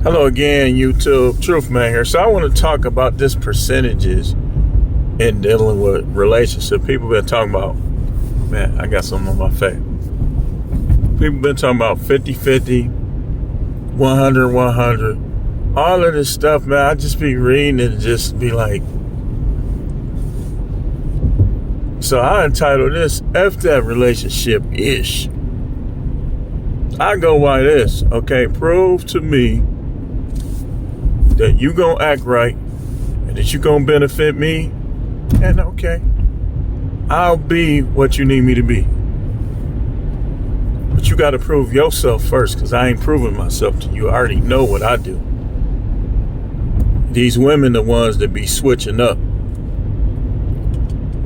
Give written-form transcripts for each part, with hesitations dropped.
Hello again, YouTube. Truth Man here. So I want to talk about this percentages in dealing with relationship. People been talking about, man, I got something on my face. People been talking about 50-50, 100-100. All of this stuff, man, I just be reading and just be like. So I entitled this, F that relationship-ish. I go by this, okay? Prove to me that you gonna act right and that you gonna benefit me, and okay, I'll be what you need me to be. But you gotta prove yourself first, because I ain't proving myself to you. I already know what I do. These women the ones that be switching up.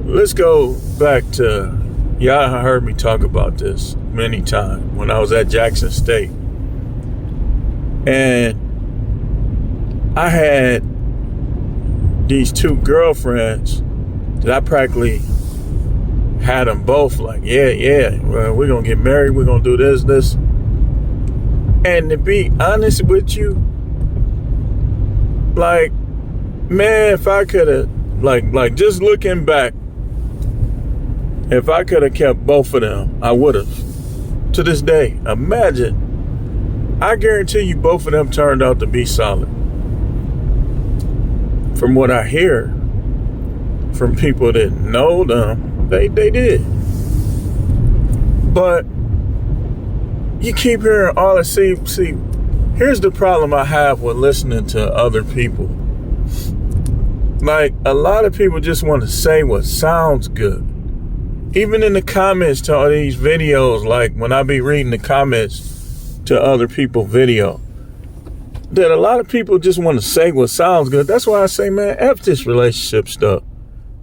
Let's go back to, y'all heard me talk about this many times when I was at Jackson State. And I had these two girlfriends that I practically had them both like, yeah, well, we're going to get married. We're going to do this. And to be honest with you, like, man, if I could have, like just looking back, if I could have kept both of them, I would have. To this day, imagine, I guarantee you both of them turned out to be solid. From what I hear from people that know them, they did. But you keep hearing all this. See, here's the problem I have with listening to other people. Like, a lot of people just want to say what sounds good. Even in the comments to all these videos, like when I be reading the comments to other people's video, that a lot of people just want to say what sounds good. That's why I say, man, F this relationship stuff.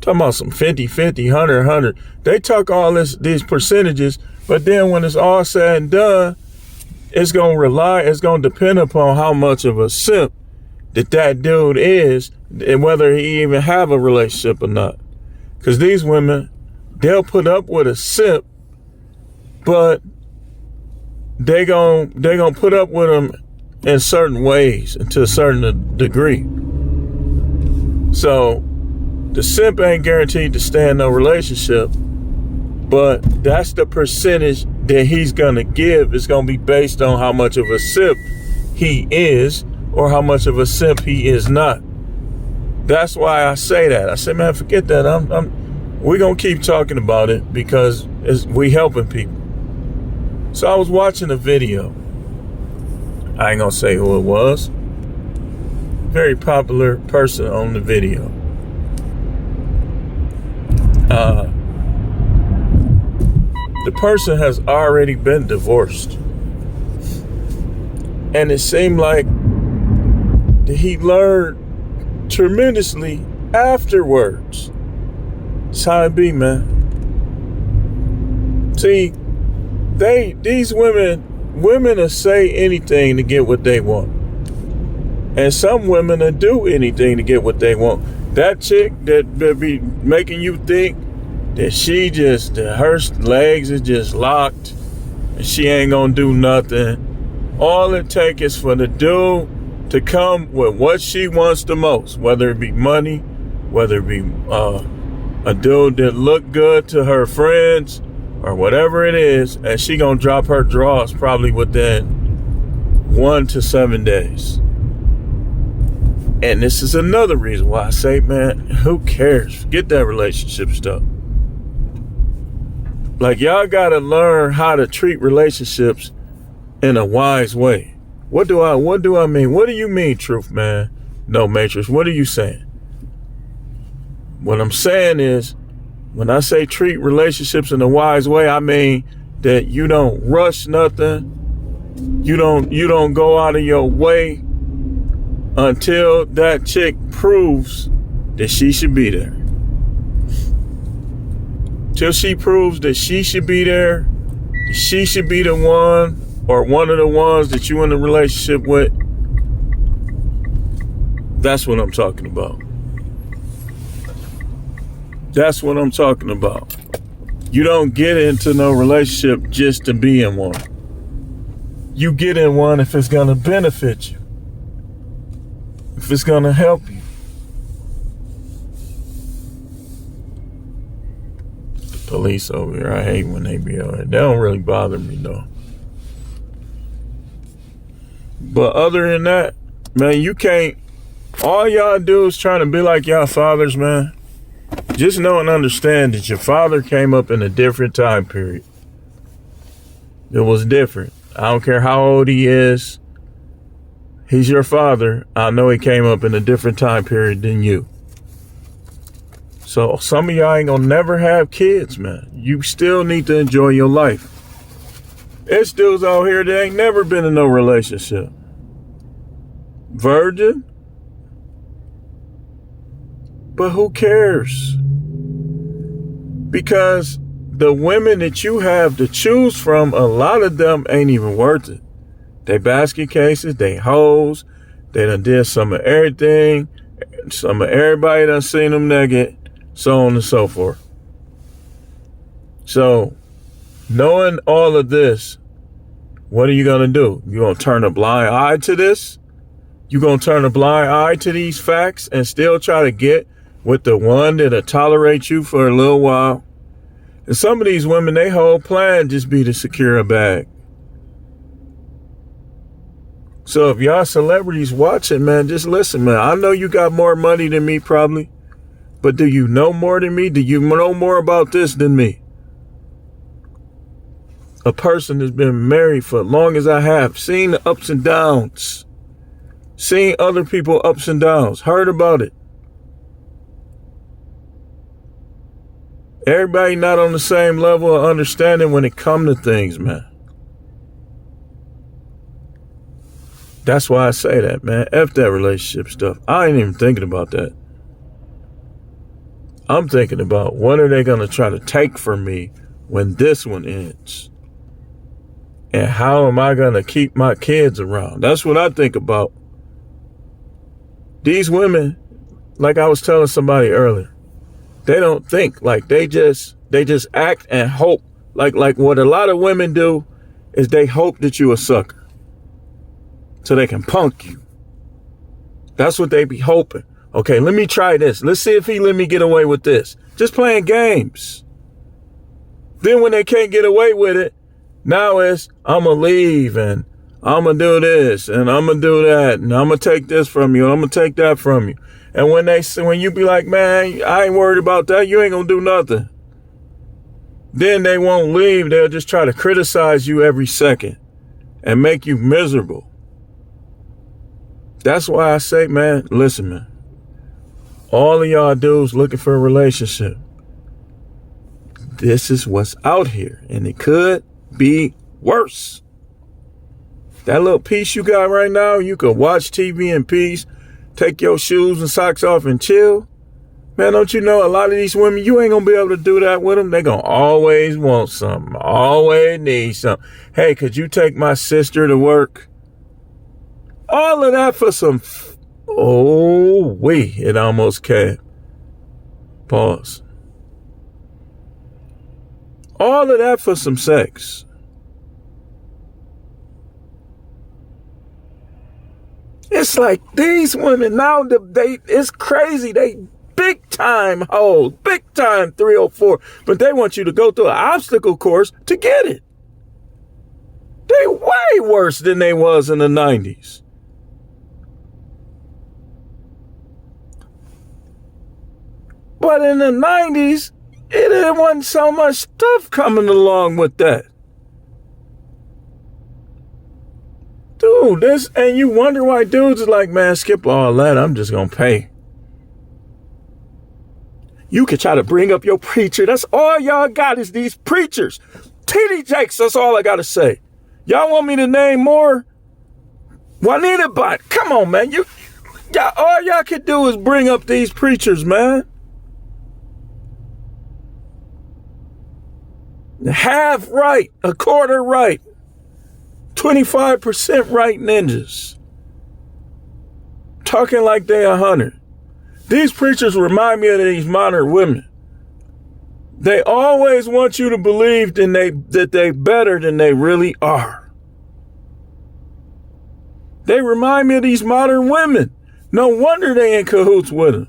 Talking about some 50-50, 100-100. They talk all these percentages, but then when it's all said and done, it's going to depend upon how much of a simp that dude is and whether he even have a relationship or not. Because these women, they'll put up with a simp, but they gonna put up with them in certain ways and to a certain degree. So the simp ain't guaranteed to stay in no relationship, but that's the percentage that he's gonna give. Is gonna be based on how much of a simp he is or how much of a simp he is not. That's why I say that. I say, man, forget that. We're going to keep talking about it because we helping people. So I was watching a video. I ain't going to say who it was. Very popular person on the video. The person has already been divorced. And it seemed like that he learned tremendously afterwards. That's how it be, man. See, these women will say anything to get what they want. And some women will do anything to get what they want. That chick that be making you think that her legs is just locked and she ain't gonna do nothing. All it takes is for the dude to come with what she wants the most, whether it be money, whether it be a dude that look good to her friends or whatever it is, and she gonna drop her drawers probably within 1 to 7 days. And this is another reason why I say, man, who cares? Forget that relationship stuff. Like, y'all gotta learn how to treat relationships in a wise way. What do I mean? What do you mean, Truth Man? No Matrix. What are you saying? What I'm saying is, when I say treat relationships in a wise way, I mean that you don't rush nothing. You don't go out of your way until that chick proves that she should be there. Till she proves that she should be there, that she should be the one or one of the ones that you in a relationship with. That's what I'm talking about. That's what I'm talking about. You don't get into no relationship just to be in one. You get in one if it's going to benefit you. if it's going to help you. The police over here, I hate when they be over there. They don't really bother me though. But other than that, man, you can't, all y'all do is trying to be like y'all fathers, man. Just know and understand that your father came up in a different time period. It was different. I don't care how old he is. He's your father. I know he came up in a different time period than you. So some of y'all ain't gonna never have kids, man. You still need to enjoy your life. There's dudes out here that ain't never been in no relationship. Virgin. But who cares? Because the women that you have to choose from, a lot of them ain't even worth it. They basket cases, they hoes, they done did some of everything, some of everybody done seen them naked, so on and so forth. So, knowing all of this, what are you going to do? You going to turn a blind eye to this? You going to turn a blind eye to these facts and still try to get with the one that'll tolerate you for a little while? And some of these women, their whole plan just be to secure a bag. So if y'all celebrities watching, man, just listen, man. I know you got more money than me probably, but do you know more than me? Do you know more about this than me? A person that's been married for as long as I have, seen the ups and downs, seen other people ups and downs, heard about it. Everybody not on the same level of understanding when it comes to things, man. That's why I say that, man. F that relationship stuff. I ain't even thinking about that. I'm thinking about what are they going to try to take from me when this one ends? And how am I going to keep my kids around? That's what I think about. These women, like I was telling somebody earlier, they don't think, like they just act and hope. Like what a lot of women do is they hope that you a sucker so they can punk you. That's what they be hoping. Okay, let me try this. Let's see if he let me get away with this. Just playing games. Then when they can't get away with it, now it's, I'm going to leave and I'm going to do this and I'm going to do that and I'm going to take this from you. I'm going to take that from you. And when you be like, man, I ain't worried about that, you ain't going to do nothing. Then they won't leave. They'll just try to criticize you every second and make you miserable. That's why I say, man, listen, man. All of y'all dudes looking for a relationship. This is what's out here. And it could be worse. That little piece you got right now, you can watch TV in peace, take your shoes and socks off and chill. Man, don't you know a lot of these women, you ain't going to be able to do that with them. They going to always want something, always need something. Hey, could you take my sister to work? All of that for some, it almost came. Pause. All of that for some sex. It's like these women now, it's crazy. They big time hoes, big time 304, but they want you to go through an obstacle course to get it. They way worse than they was in the 90s. But in the 90s, it wasn't so much stuff coming along with that. Dude, and you wonder why dudes is like, man, skip all that. I'm just going to pay. You can try to bring up your preacher. That's all y'all got is these preachers. TD Jakes, that's all I got to say. Y'all want me to name more? Juanita Bott, come on, man. All y'all can do is bring up these preachers, man. Half right, a quarter right, 25% right ninjas. Talking like they 100. These preachers remind me of these modern women. They always want you to believe that they better than they really are. They remind me of these modern women. No wonder they in cahoots with him.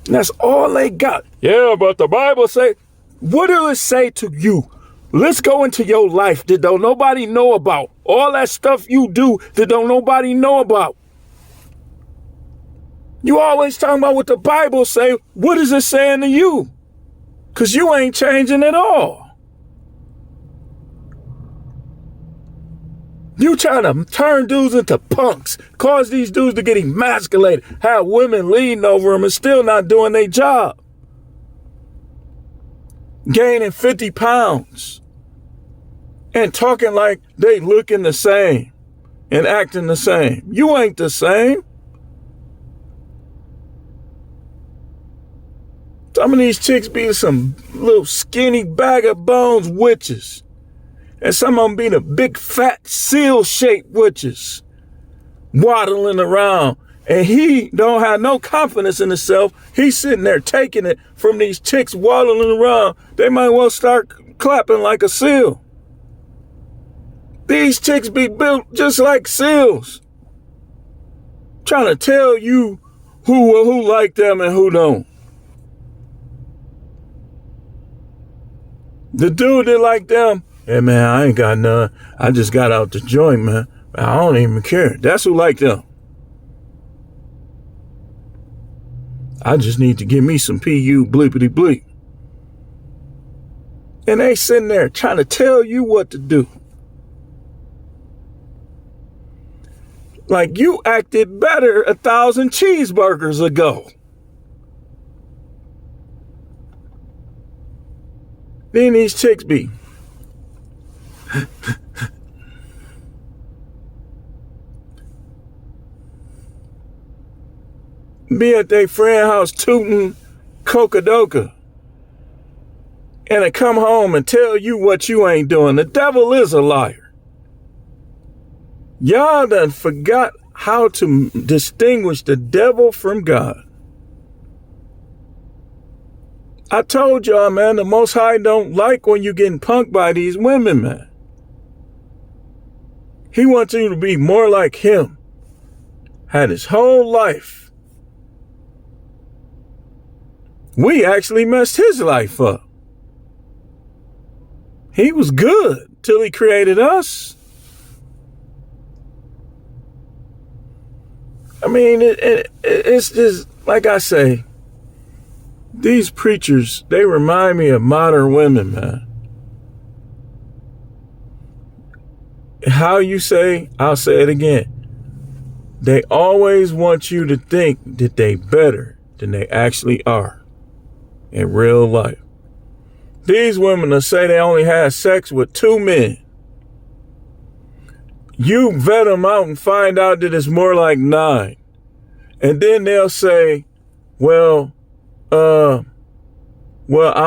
And that's all they got. Yeah, but the Bible say, what do it say to you? Let's go into your life that don't nobody know about. All that stuff you do that don't nobody know about. You always talking about what the Bible say. What is it saying to you? Because you ain't changing at all. You trying to turn dudes into punks, cause these dudes to get emasculated, have women leading over them and still not doing their job. Gaining 50 pounds and talking like they looking the same and acting the same. You ain't the same. Some of these chicks be some little skinny bag of bones witches. And some of them be the big fat seal-shaped witches waddling around. And he don't have no confidence in himself. He's sitting there taking it from these chicks waddling around. They might well start clapping like a seal. These chicks be built just like seals. Trying to tell you who like them and who don't. The dude that like them, hey man, I ain't got none. I just got out the joint, man. I don't even care. That's who like them. I just need to give me some PU bleepity bleep. And they sitting there trying to tell you what to do. Like you acted better 1,000 cheeseburgers ago. Then these chicks be. Be at their friend house tooting coca-doka. And they come home and tell you what you ain't doing. The devil is a liar. Y'all done forgot how to distinguish the devil from God. I told y'all, man, the Most High don't like when you getting punked by these women, man. He wants you to be more like him. Had his whole life. We actually messed his life up. He was good till he created us. I mean, it's just, like I say, these preachers, they remind me of modern women, man. How you say, I'll say it again. They always want you to think that they better than they actually are in real life. These women will say they only had sex with 2 men. You vet them out and find out that it's more like 9. And then they'll say, well, I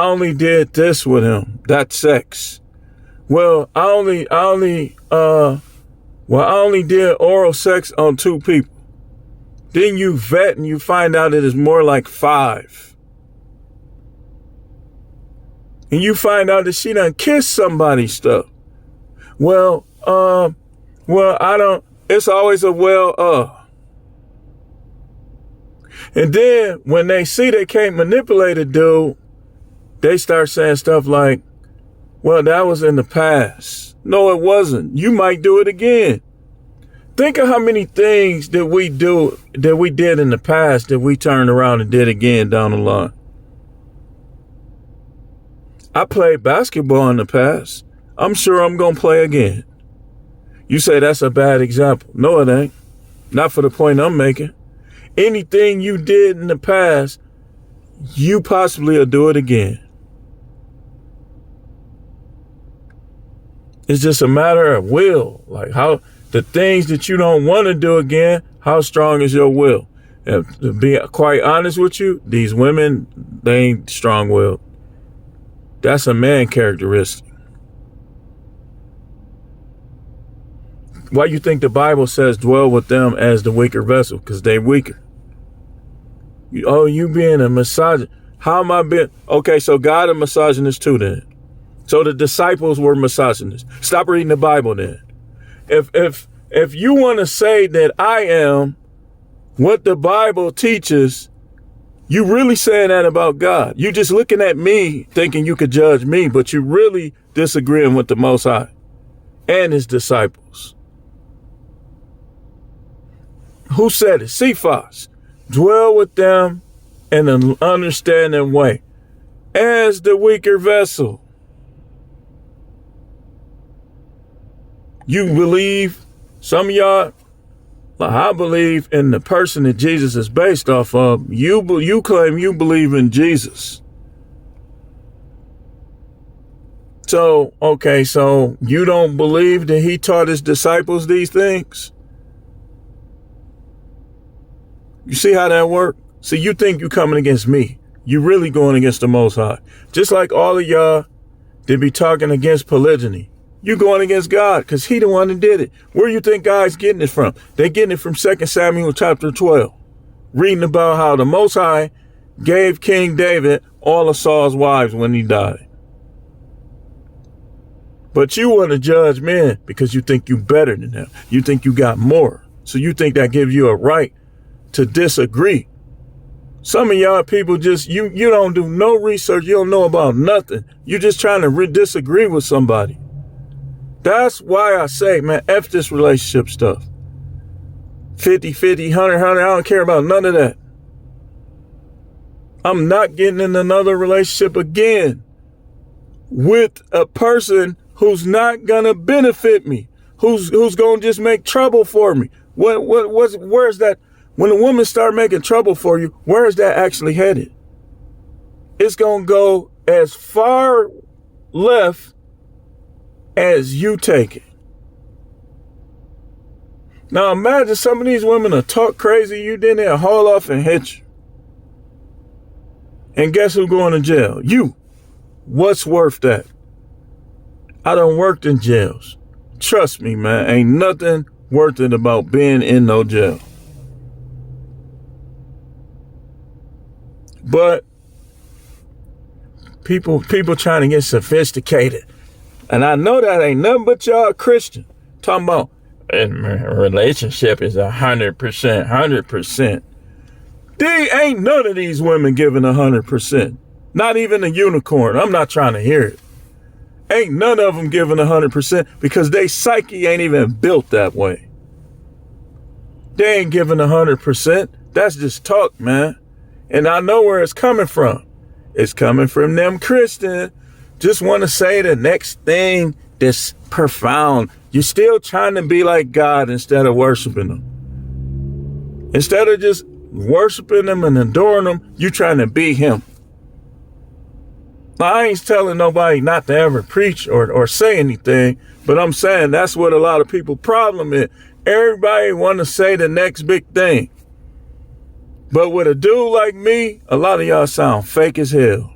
only did this with him. That's sex. Well, I only did oral sex on 2 people. Then you vet and you find out it is more like 5. And you find out that she done kissed somebody's stuff. Well, I don't, it's always a And then when they see they can't manipulate a dude, they start saying stuff like, well, that was in the past. No, it wasn't. You might do it again. Think of how many things that we did in the past that we turned around and did again down the line. I played basketball in the past. I'm sure I'm going to play again. You say that's a bad example. No, it ain't. Not for the point I'm making. Anything you did in the past, you possibly will do it again. It's just a matter of will. Like how the things that you don't want to do again, how strong is your will? And to be quite honest with you, these women, they ain't strong-willed. That's a man characteristic. Why you think the Bible says dwell with them as the weaker vessel? Because they weaker. You being a misogynist. How am I being? Okay, so God a misogynist too then. So the disciples were misogynists. Stop reading the Bible then. If if you want to say that I am what the Bible teaches, you really saying that about God. You just looking at me thinking you could judge me, but you really disagreeing with the Most High and his disciples. Who said it? Cephas. Dwell with them in an understanding way as the weaker vessel. You believe, some of y'all, like I believe in the person that Jesus is based off of. You claim you believe in Jesus. So, okay, so you don't believe that he taught his disciples these things? You see how that works? See, you think you coming against me. You really going against the Most High. Just like all of y'all that be talking against polygyny. You going against God because he the one that did it. Where you think God's getting it from? They getting it from 2 Samuel chapter 12. Reading about how the Most High gave King David all of Saul's wives when he died. But you want to judge men because you think you better than them. You think you got more. So you think that gives you a right to disagree. Some of y'all people just, you don't do no research. You don't know about nothing. You just trying to disagree with somebody. That's why I say, man, F this relationship stuff. 50-50, 100-100, I don't care about none of that. I'm not getting in another relationship again with a person who's not gonna benefit me, who's gonna just make trouble for me. Where's that? When a woman start making trouble for you, where is that actually headed? It's gonna go as far left as you take it. Now imagine some of these women will talk crazy, you then they'll haul off and hit you. And guess who going to jail? You. What's worth that? I done worked in jails. Trust me, man, ain't nothing worth it about being in no jail. But people trying to get sophisticated. And I know that ain't nothing but y'all Christian. Talking about a relationship is 100%. There ain't none of these women giving 100%. Not even a unicorn. I'm not trying to hear it. Ain't none of them giving 100% because they psyche ain't even built that way. They ain't giving 100%. That's just talk, man. And I know where it's coming from. It's coming from them Christian. Just want to say the next thing that's profound. You're still trying to be like God instead of worshiping him. Instead of just worshiping him and adoring him, you're trying to be him. Now, I ain't telling nobody not to ever preach or say anything, but I'm saying that's what a lot of people's problem is. Everybody want to say the next big thing. But with a dude like me, a lot of y'all sound fake as hell.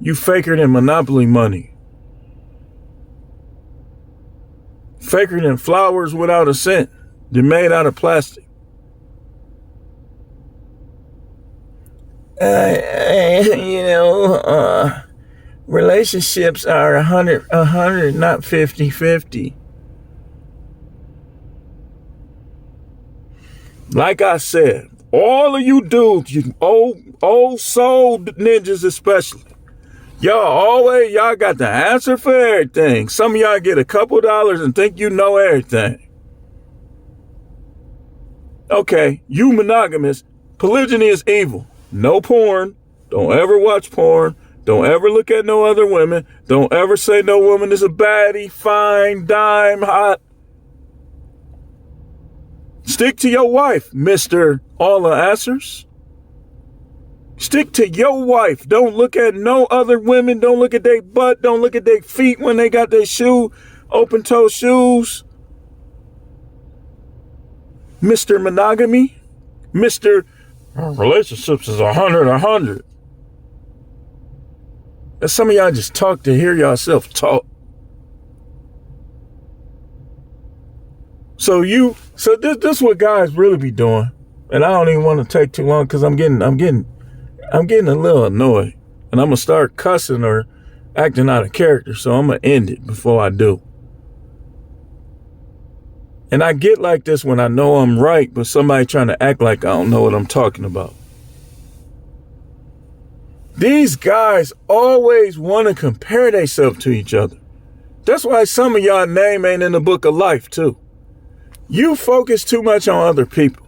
You faker than Monopoly money. Faker than flowers without a scent. They're made out of plastic. Relationships are 100, not 50-50. Like I said, all of you dudes, you old soul ninjas especially, y'all got the answer for everything. Some of y'all get a couple dollars and think you know everything. Okay, you monogamous. Polygyny is evil. No porn. Don't ever watch porn. Don't ever look at no other women. Don't ever say no woman is a baddie, fine, dime, hot. Stick to your wife, Mr. All the Answers. Stick to your wife. Don't look at no other women. Don't look at their butt. Don't look at their feet when they got their open-toe shoes. Mr. Monogamy. Mr. Relationships is 100. And some of y'all just talk to hear yourself talk. So this what guys really be doing. And I don't even want to take too long because I'm getting a little annoyed. And I'm going to start cussing or acting out of character. So I'm going to end it before I do. And I get like this when I know I'm right, but somebody trying to act like I don't know what I'm talking about. These guys always want to compare themselves to each other. That's why some of y'all name ain't in the book of life too. You focus too much on other people.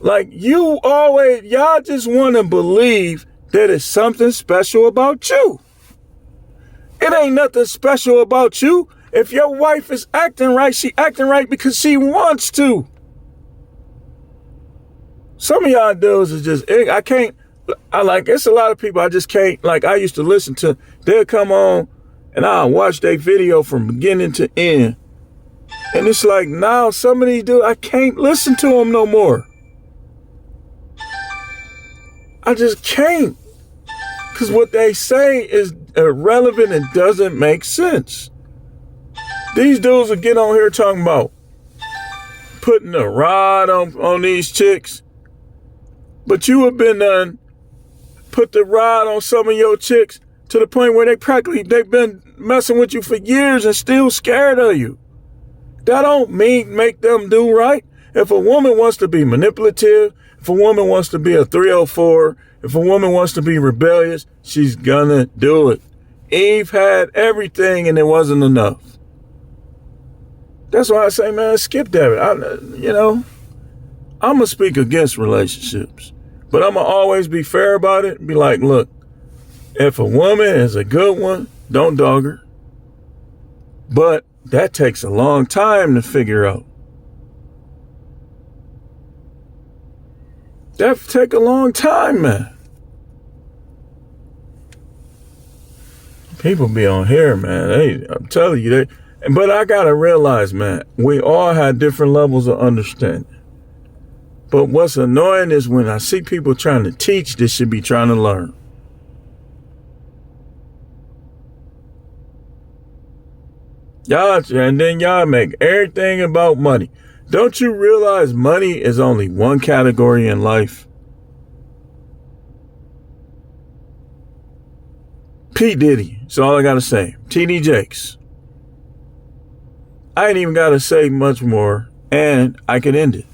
Like y'all just want to believe that it's something special about you. It ain't nothing special about you. If your wife is acting right, she acting right because she wants to. Some of y'all dudes is just, it's a lot of people I just can't, like I used to listen to, they'll come on and I'll watch their video from beginning to end. And it's like, now some of these dudes, I can't listen to them no more. I just can't. Because what they say is irrelevant and doesn't make sense. These dudes will get on here talking about putting a rod on these chicks. But you have been put the rod on some of your chicks to the point where they've been messing with you for years and still scared of you. That don't make them do right. If a woman wants to be manipulative, if a woman wants to be a 304, if a woman wants to be rebellious, she's gonna do it. Eve had everything and it wasn't enough. That's why I say, man, skip that. I'm going to speak against relationships, but I'm going to always be fair about it. Be like, look, if a woman is a good one, don't dog her. But that takes a long time to figure out. That take a long time, man. People be on here, man. I'm telling you, but I gotta realize, man, we all have different levels of understanding. But what's annoying is when I see people trying to teach, they should be trying to learn. And then y'all make everything about money. Don't you realize money is only one category in life? P. Diddy, that's all I gotta say. T.D. Jakes. I ain't even gotta say much more, and I can end it.